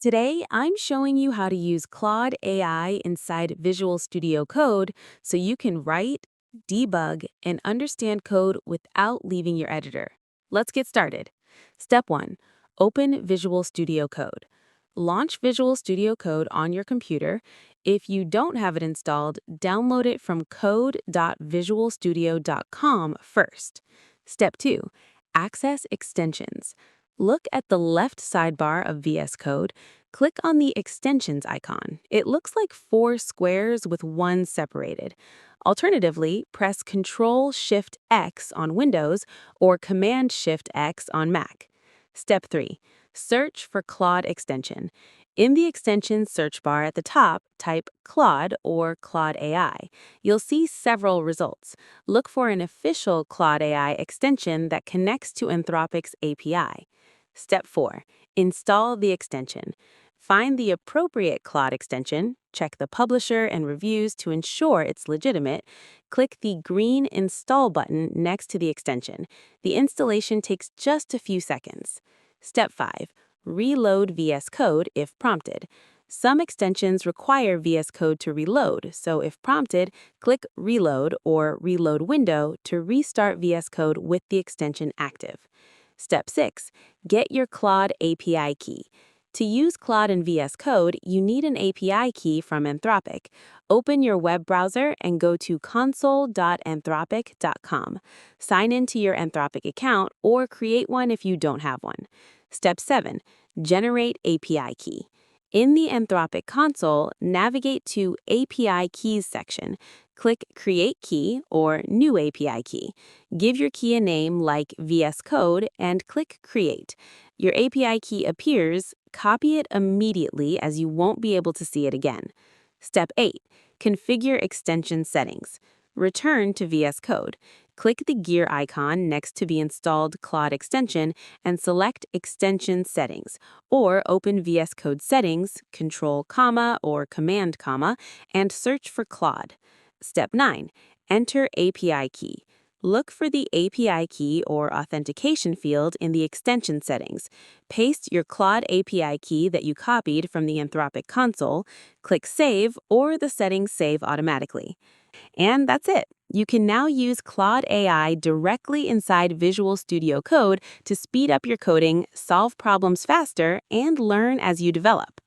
Today, I'm showing you how to use Claude AI inside Visual Studio Code so you can write, debug, and understand code without leaving your editor. Let's get started. Step 1. Open Visual Studio Code. Launch Visual Studio Code on your computer. If you don't have it installed, download it from code.visualstudio.com first. Step 2. Access extensions. Look at the left sidebar of VS Code. Click on the extensions icon. It looks like four squares with one separated. Alternatively, press Ctrl-Shift-X on Windows or Command-Shift-X on Mac. Step 3. Search for Claude extension. In the extension search bar at the top, type Claude or Claude AI. You'll see several results. Look for an official Claude AI extension that connects to Anthropic's API. Step 4. Install the extension. Find the appropriate Claude extension, check the publisher and reviews to ensure it's legitimate, click the green Install button next to the extension. The installation takes just a few seconds. Step 5. Reload VS Code if prompted. Some extensions require VS Code to reload, so if prompted, click Reload or Reload Window to restart VS Code with the extension active. Step 6. Get your Claude API key. To use Claude in VS Code, you need an API key from Anthropic. Open your web browser and go to console.anthropic.com. Sign into your Anthropic account or create one if you don't have one. Step 7. Generate API key. In the Anthropic console, navigate to API Keys section. Click Create Key or New API Key. Give your key a name like VS Code and click Create. Your API key appears, copy it immediately as you won't be able to see it again. Step 8. Configure extension settings. Return to VS Code. Click the gear icon next to the installed Claude extension and select Extension Settings, or open VS Code Settings, Control, or Command, and search for Claude. Step 9. Enter API key. Look for the API key or authentication field in the extension settings. Paste your Claude API key that you copied from the Anthropic console, click Save, or the settings save automatically. And that's it. You can now use Claude AI directly inside Visual Studio Code to speed up your coding, solve problems faster, and learn as you develop.